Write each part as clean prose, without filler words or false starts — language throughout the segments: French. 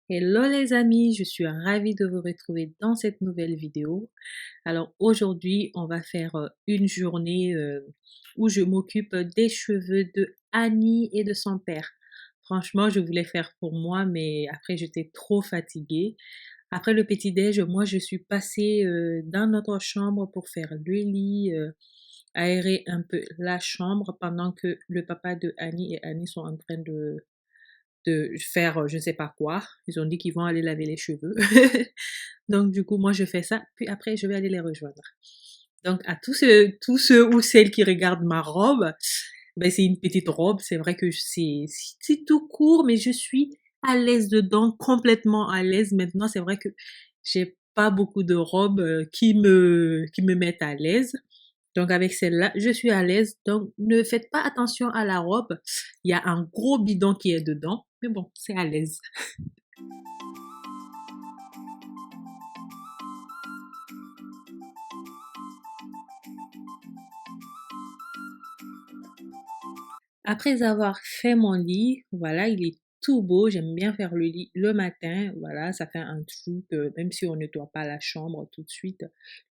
Hello les amis, je suis ravie de vous retrouver dans cette nouvelle vidéo. Alors aujourd'hui, on va faire une journée où je m'occupe des cheveux de Annie et de son père. Franchement, je voulais faire pour moi, mais après j'étais trop fatiguée. Après le petit-déj, moi je suis passée dans notre chambre pour faire le lit, aérer un peu la chambre pendant que le papa de Annie et Annie sont en train de faire je sais pas quoi. Ils ont dit qu'ils vont aller laver les cheveux. Donc du coup, moi je fais ça, puis après je vais aller les rejoindre. Donc à tous ceux ou celles qui regardent ma robe, ben c'est une petite robe, c'est vrai que c'est tout court, mais je suis à l'aise dedans, complètement à l'aise. Maintenant, c'est vrai que j'ai pas beaucoup de robes qui me mettent à l'aise. Donc avec celle-là, je suis à l'aise. Donc ne faites pas attention à la robe. Il y a un gros bidon qui est dedans. Mais bon, c'est à l'aise. Après avoir fait mon lit, voilà, il est tout beau. J'aime bien faire le lit le matin. Voilà, ça fait un truc, même si on ne nettoie pas la chambre tout de suite,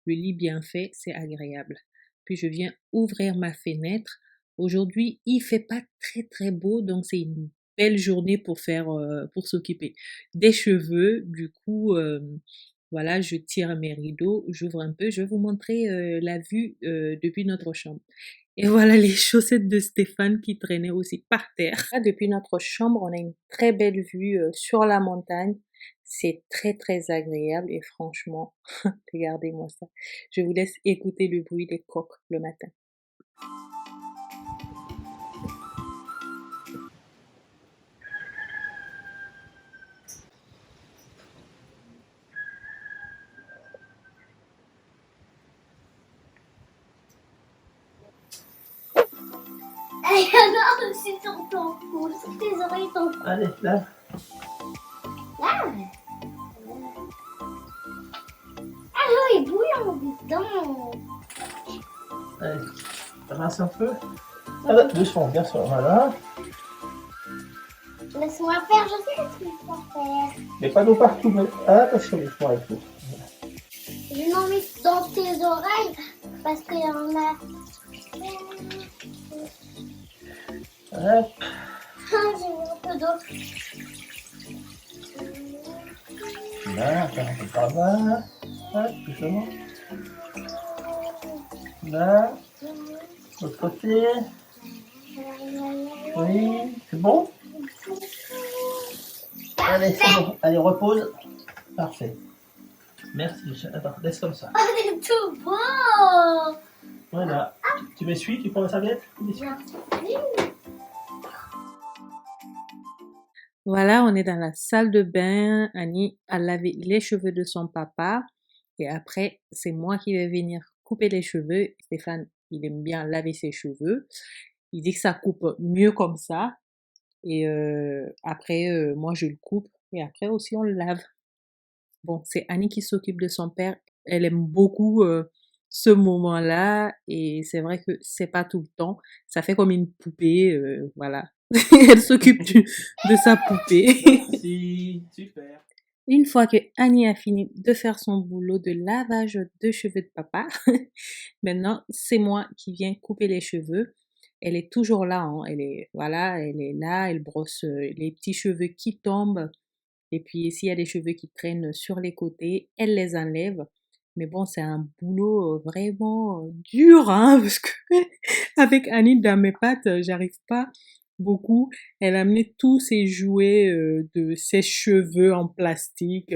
le lit bien fait, c'est agréable. Puis je viens ouvrir ma fenêtre. Aujourd'hui, il fait pas très très beau, donc c'est une belle journée pour faire, pour s'occuper des cheveux. Du coup, voilà, je tire mes rideaux, j'ouvre un peu. Je vais vous montrer la vue depuis notre chambre. Et voilà les chaussettes de Stéphane qui traînaient aussi par terre. Là, depuis notre chambre, on a une très belle vue sur la montagne. C'est très très agréable et franchement, regardez-moi ça. Je vous laisse écouter le bruit des coqs le matin. Il y en a aussi sur ton cou, sur tes oreilles, ton cou. Allez, lave. Lave. Ah, l'eau est bouillante dedans. Allez, ramasse un peu. Ah bah, doucement, bien sûr, voilà. Laisse-moi faire, je sais ce qu'il faut faire. Mais pas d'eau partout, mais attention, doucement avec l'eau. Je n'en mets dans tes oreilles parce qu'il y en a. Hop, Ah, j'ai mis un peu d'eau. là, faire un peu par là. Hop, doucement. Là, l'autre côté. Oui, c'est bon? Allez, c'est bon. Allez, repose. Parfait. Merci. Attends, laisse comme ça. Oh, c'est tout beau. Voilà. Tu m'essuies? Tu prends la serviette? Tu m'essuies? Voilà, on est dans la salle de bain. Annie a lavé les cheveux de son papa. Et après, c'est moi qui vais venir couper les cheveux. Stéphane, il aime bien laver ses cheveux. Il dit que ça coupe mieux comme ça. Et après, moi, je le coupe. Et après aussi, on le lave. Bon, c'est Annie qui s'occupe de son père. Elle aime beaucoup ce moment-là. Et c'est vrai que c'est pas tout le temps. Ça fait comme une poupée. Voilà. Elle s'occupe de sa poupée. Merci, super. Une fois que Annie a fini de faire son boulot de lavage de cheveux de papa, maintenant c'est moi qui viens couper les cheveux. Elle est toujours là, hein. Voilà, elle est là, elle brosse les petits cheveux qui tombent. Et puis s'il y a des cheveux qui traînent sur les côtés, elle les enlève. Mais bon, c'est un boulot vraiment dur, hein, parce que avec Annie dans mes pattes, j'arrive pas beaucoup. Elle a amené tous ses jouets de ses cheveux en plastique,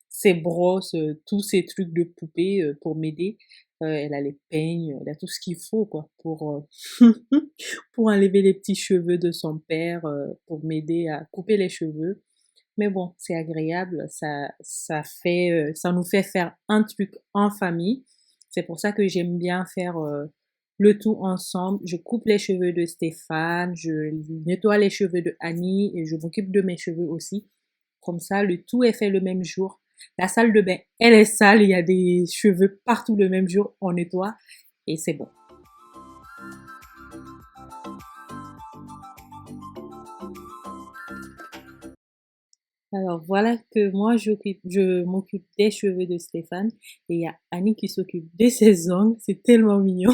ses brosses, tous ses trucs de poupée pour m'aider. Elle a les peignes, elle a tout ce qu'il faut quoi pour enlever les petits cheveux de son père, pour m'aider à couper les cheveux. Mais bon, c'est agréable, ça nous fait faire un truc en famille. C'est pour ça que j'aime bien faire le tout ensemble. Je coupe les cheveux de Stéphane, je nettoie les cheveux de Annie et je m'occupe de mes cheveux aussi. Comme ça, le tout est fait le même jour. La salle de bain, elle est sale, il y a des cheveux partout le même jour, on nettoie et c'est bon. Alors voilà que moi je m'occupe des cheveux de Stéphane et il y a Annie qui s'occupe de ses ongles. C'est tellement mignon.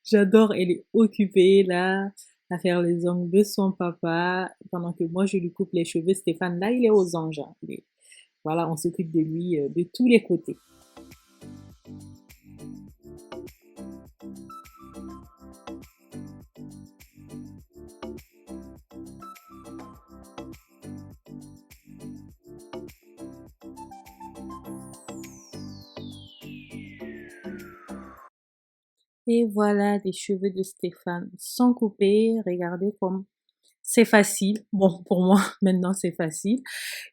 J'adore, elle est occupée là à faire les ongles de son papa pendant que moi je lui coupe les cheveux. Stéphane là il est aux anges, hein. Voilà, on s'occupe de lui de tous les côtés. Et voilà les cheveux de Stéphane sont coupés. Regardez comme c'est facile. Bon, pour moi, maintenant, c'est facile.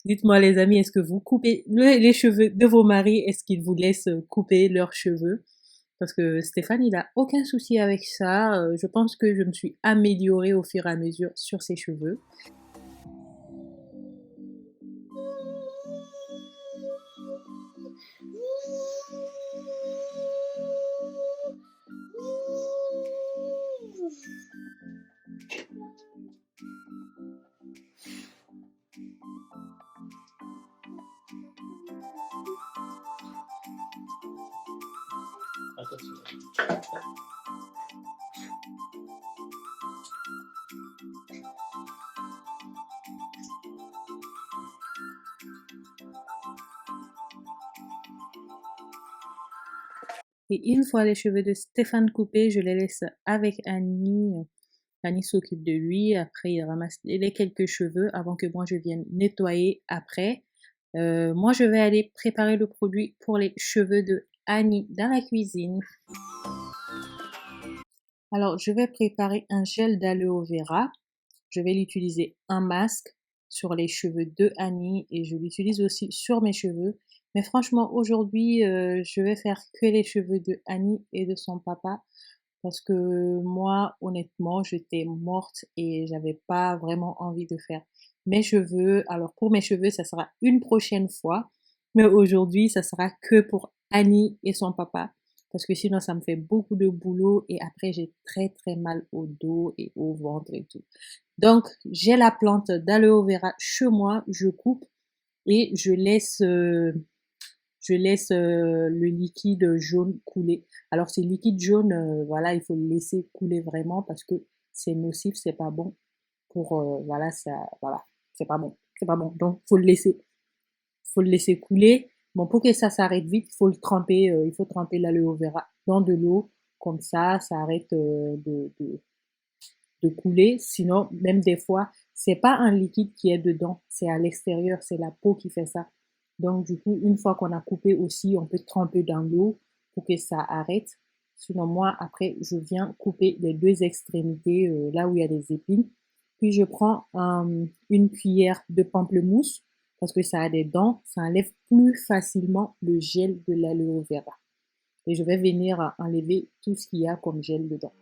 Dites-moi, les amis, est-ce que vous coupez les cheveux de vos maris? Est-ce qu'ils vous laissent couper leurs cheveux? Parce que Stéphane, il a aucun souci avec ça. Je pense que je me suis améliorée au fur et à mesure sur ses cheveux. Et une fois les cheveux de Stéphane coupés, je les laisse avec Annie. Annie s'occupe de lui. Après, il ramasse les quelques cheveux avant que moi je vienne nettoyer après. Moi, je vais aller préparer le produit pour les cheveux de Annie dans la cuisine. Alors, je vais préparer un gel d'aloe vera. Je vais l'utiliser un masque sur les cheveux de Annie et je l'utilise aussi sur mes cheveux. Mais franchement, aujourd'hui, je vais faire que les cheveux de Annie et de son papa parce que moi, honnêtement, j'étais morte et j'avais pas vraiment envie de faire mes cheveux. Alors pour mes cheveux, ça sera une prochaine fois, mais aujourd'hui, ça sera que pour Annie et son papa parce que sinon, ça me fait beaucoup de boulot et après, j'ai très très mal au dos et au ventre et tout. Donc, j'ai la plante d'aloe vera chez moi, je coupe et je laisse le liquide jaune couler. Alors, ce liquide jaune, voilà, il faut le laisser couler vraiment parce que c'est nocif, c'est pas bon pour, voilà, ça, voilà, c'est pas bon, c'est pas bon. Donc, faut le laisser couler. Bon, pour que ça s'arrête vite, il faut tremper l'aloe vera dans de l'eau, comme ça arrête de couler. Sinon, même des fois, c'est pas un liquide qui est dedans, c'est à l'extérieur, c'est la peau qui fait ça. Donc, du coup, une fois qu'on a coupé aussi, on peut tremper dans l'eau pour que ça arrête. Sinon, moi, après, je viens couper les deux extrémités, là où il y a des épines. Puis, je prends une cuillère de pamplemousse parce que ça a des dents, ça enlève plus facilement le gel de l'aloe vera. Et je vais venir enlever tout ce qu'il y a comme gel dedans.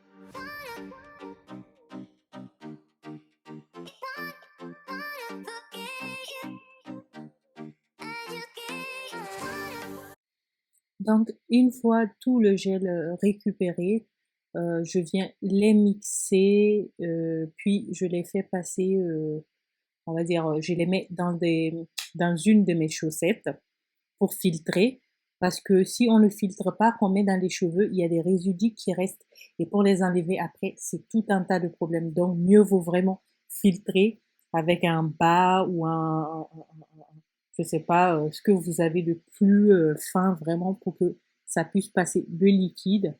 Donc, une fois tout le gel récupéré, je viens les mixer, puis je les fais passer, on va dire, je les mets dans une de mes chaussettes pour filtrer. Parce que si on ne filtre pas, qu'on met dans les cheveux, il y a des résidus qui restent. Et pour les enlever après, c'est tout un tas de problèmes. Donc, mieux vaut vraiment filtrer avec un bas ou je sais pas, ce que vous avez de plus fin vraiment pour que ça puisse passer de liquide.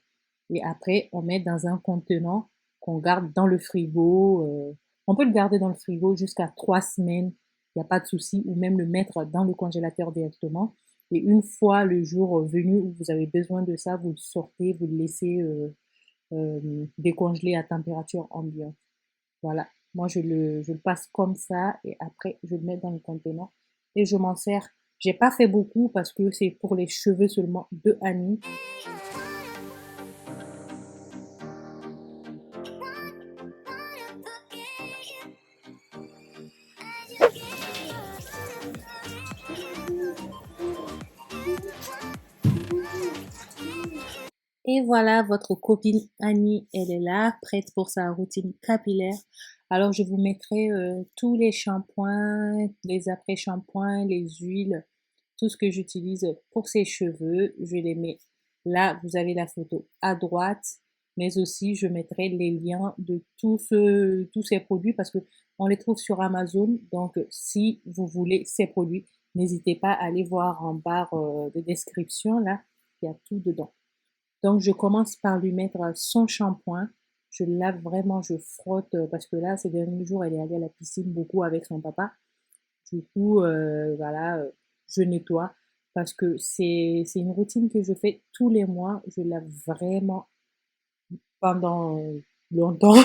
Et après, on met dans un contenant qu'on garde dans le frigo. On peut le garder dans le frigo jusqu'à 3 semaines, il n'y a pas de souci, ou même le mettre dans le congélateur directement. Et une fois le jour venu où vous avez besoin de ça, vous le sortez, vous le laissez décongeler à température ambiante. Voilà. Moi, je le passe comme ça et après, je le mets dans le contenant et je m'en sers. J'ai pas fait beaucoup parce que c'est pour les cheveux seulement de Annie. Et voilà, votre copine Annie, elle est là, prête pour sa routine capillaire. Alors, je vous mettrai tous les shampoings, les après-shampoings, les huiles, tout ce que j'utilise pour ses cheveux. Je les mets là, vous avez la photo à droite, mais aussi je mettrai les liens de tous ces produits parce que on les trouve sur Amazon. Donc, si vous voulez ces produits, n'hésitez pas à aller voir en barre de description, là, il y a tout dedans. Donc, je commence par lui mettre son shampoing. Je lave vraiment, je frotte parce que là, ces derniers jours, elle est allée à la piscine beaucoup avec son papa. Du coup, voilà, je nettoie parce que c'est une routine que je fais tous les mois. Je lave vraiment pendant longtemps.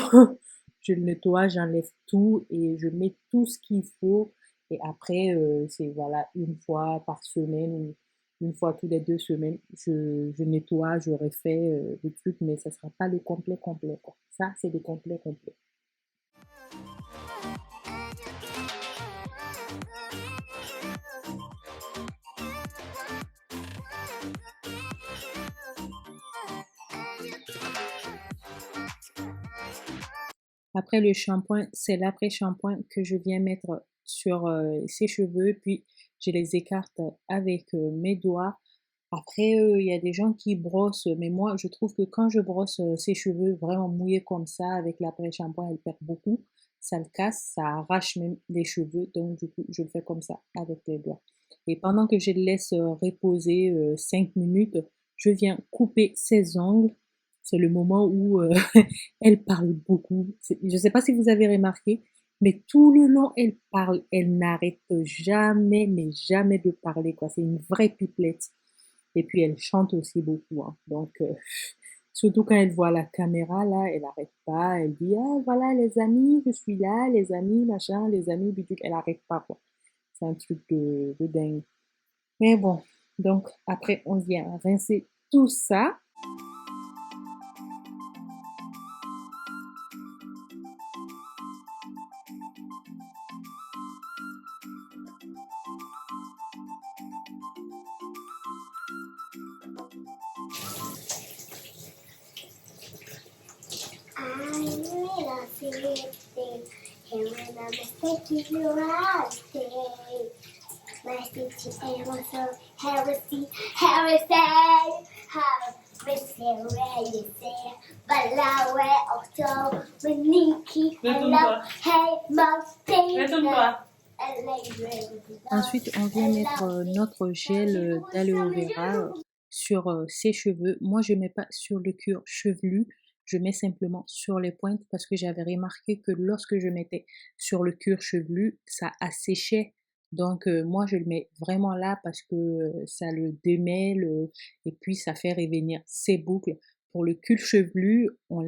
Je le nettoie, j'enlève tout et je mets tout ce qu'il faut. Et après, c'est voilà, une fois par semaine ou une fois tous les 2 semaines, je nettoie, je refais le truc, mais ça sera pas le complet complet, quoi. Ça, c'est le complet complet. Après le shampoing, c'est l'après-shampoing que je viens mettre sur ses cheveux, puis je les écarte avec mes doigts. Après, il y a des gens qui brossent, mais moi, je trouve que quand je brosse ses cheveux vraiment mouillés comme ça, avec l'après-shampoing, elle perd beaucoup. Ça le casse, ça arrache même les cheveux. Donc, du coup, je le fais comme ça, avec les doigts. Et pendant que je le laisse reposer 5 minutes, je viens couper ses ongles. C'est le moment où elle parle beaucoup. Je ne sais pas si vous avez remarqué, mais tout le long, elle parle. Elle n'arrête jamais, mais jamais de parler, quoi. C'est une vraie pipelette. Et puis elle chante aussi beaucoup, hein. Donc, surtout quand elle voit la caméra, là, elle n'arrête pas. Elle dit, ah, voilà, les amis, je suis là, les amis, machin, les amis, bidule. Elle n'arrête pas, quoi. C'est un truc de dingue. Mais bon, donc après, on vient rincer tout ça. I made a mistake, and when I mistake you I stay. My city was so heresy, heresy. How Missy ready say, but now we're also with Nikki and love. Hey, mom, Ensuite, on vient mettre notre gel d'aloe vera sur ses cheveux. Moi, je mets pas sur le cuir chevelu, je mets simplement sur les pointes parce que j'avais remarqué que lorsque je mettais sur le cuir chevelu, ça asséchait. Donc, moi, je le mets vraiment là parce que ça le démêle et puis ça fait revenir ses boucles. Pour le cuir chevelu, on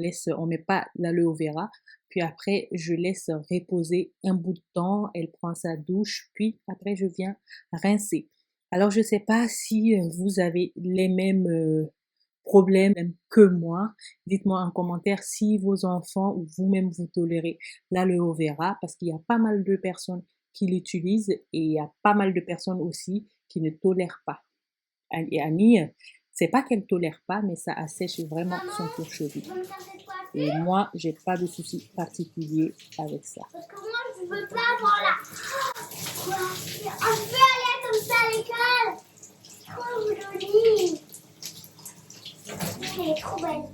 met pas l'aloe vera. Puis après, je laisse reposer un bout de temps, elle prend sa douche, puis après, je viens rincer. Alors, je ne sais pas si vous avez les mêmes problèmes que moi. Dites-moi en commentaire si vos enfants ou vous-même vous tolérez l'aloe vera, parce qu'il y a pas mal de personnes qui l'utilisent et il y a pas mal de personnes aussi qui ne tolèrent pas. Et Annie, c'est pas qu'elle tolère pas, mais ça assèche vraiment son cuir chevelu. Et moi, j'ai pas de souci particulier avec ça. Parce que moi, je veux pas avoir la... Je veux aller comme ça à l'école. C'est trop joli. Elle est trop belle.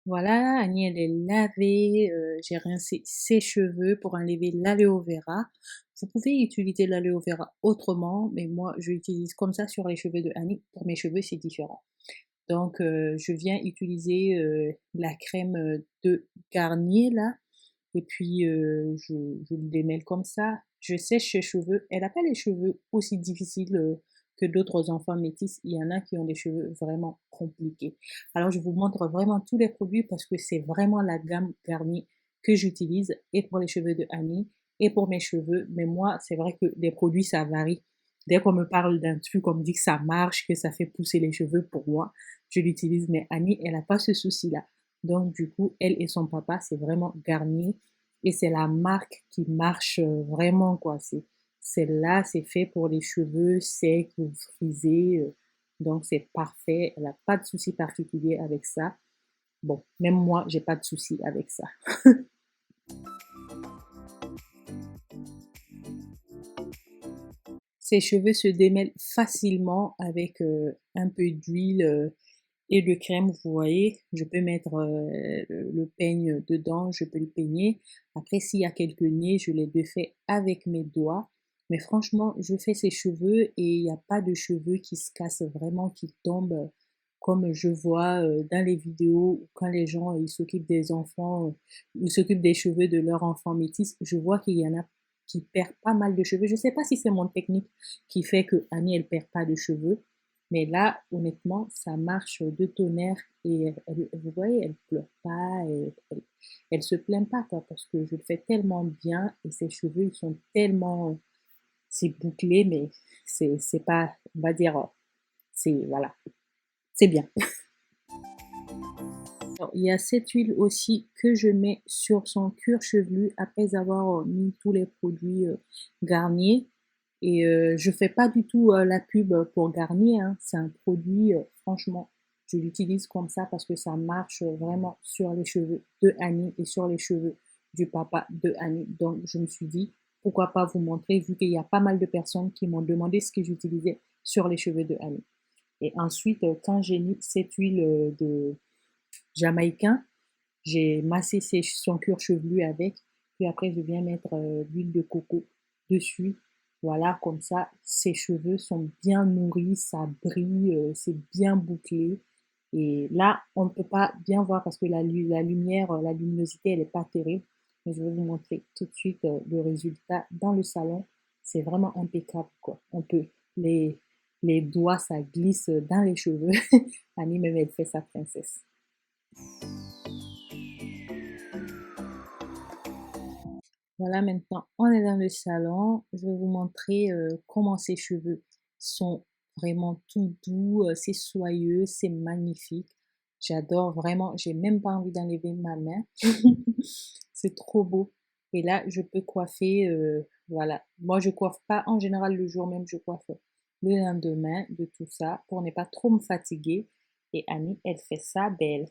Voilà, Annie, elle est lavée. J'ai rincé ses cheveux pour enlever l'aloe vera. Vous pouvez utiliser l'aloe vera autrement, mais moi, je l'utilise comme ça sur les cheveux de Annie. Pour mes cheveux, c'est différent. Donc, je viens utiliser la crème de Garnier, là. Et puis, je le démêle comme ça. Je sèche ses cheveux. Elle n'a pas les cheveux aussi difficiles que d'autres enfants métis. Il y en a qui ont des cheveux vraiment compliqués. Alors, je vous montre vraiment tous les produits parce que c'est vraiment la gamme Garnier que j'utilise et pour les cheveux de Annie et pour mes cheveux. Mais moi, c'est vrai que les produits, ça varie. Dès qu'on me parle d'un truc, on me dit que ça marche, que ça fait pousser les cheveux pour moi, je l'utilise. Mais Annie, elle n'a pas ce souci-là. Donc, du coup, elle et son papa, c'est vraiment Garnier. Et c'est la marque qui marche vraiment, quoi. C'est celle-là, c'est fait pour les cheveux secs ou frisés. Donc, c'est parfait. Elle n'a pas de souci particulier avec ça. Bon, même moi, j'ai pas de souci avec ça. Ses cheveux se démêlent facilement avec un peu d'huile et de crème, vous voyez. Je peux mettre le peigne dedans, je peux le peigner. Après, s'il y a quelques nez, je les défais avec mes doigts. Mais franchement, je fais ses cheveux et il n'y a pas de cheveux qui se cassent vraiment, qui tombent comme je vois dans les vidéos où quand les gens ils s'occupent des enfants, ils s'occupent des cheveux de leurs enfants métis. Je vois qu'il y en a qui perdent pas mal de cheveux. Je sais pas si c'est mon technique qui fait que Annie elle perd pas de cheveux, mais là honnêtement ça marche de tonnerre et vous voyez elle pleure pas, elle se plaint pas quoi parce que je le fais tellement bien et ses cheveux ils sont tellement c'est bouclé mais c'est pas on va dire c'est voilà c'est bien. Alors, il y a cette huile aussi que je mets sur son cuir chevelu après avoir mis tous les produits Garnier. Et je fais pas du tout la pub pour Garnier, hein. C'est un produit, franchement, je l'utilise comme ça parce que ça marche vraiment sur les cheveux de Annie et sur les cheveux du papa de Annie. Donc, je me suis dit, pourquoi pas vous montrer, vu qu'il y a pas mal de personnes qui m'ont demandé ce que j'utilisais sur les cheveux de Annie. Et ensuite, quand j'ai mis cette huile de jamaïcain, j'ai massé son cuir chevelu avec, puis après je viens mettre l'huile de coco dessus. Voilà, comme ça, ses cheveux sont bien nourris, ça brille, c'est bien bouclé. Et là, on ne peut pas bien voir parce que la lumière, la luminosité, elle n'est pas terrible. Mais je vais vous montrer tout de suite le résultat dans le salon. C'est vraiment impeccable, quoi. On peut, les, les doigts, ça glisse dans les cheveux. Annie, même, elle fait sa princesse. Voilà, maintenant, on est dans le salon. Je vais vous montrer comment ces cheveux sont vraiment tout doux, c'est soyeux, c'est magnifique. J'adore vraiment, j'ai même pas envie d'enlever ma main. C'est trop beau. Et là, je peux coiffer, voilà. Moi, je coiffe pas en général le jour même, je coiffe le lendemain de tout ça pour ne pas trop me fatiguer. Et Annie, elle fait ça belle.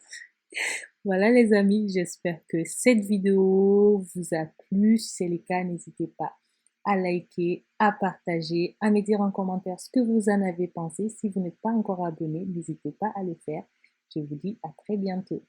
Voilà les amis, j'espère que cette vidéo vous a plu. Si c'est le cas, n'hésitez pas à liker, à partager, à me dire en commentaire ce que vous en avez pensé. Si vous n'êtes pas encore abonné, n'hésitez pas à le faire. Je vous dis à très bientôt.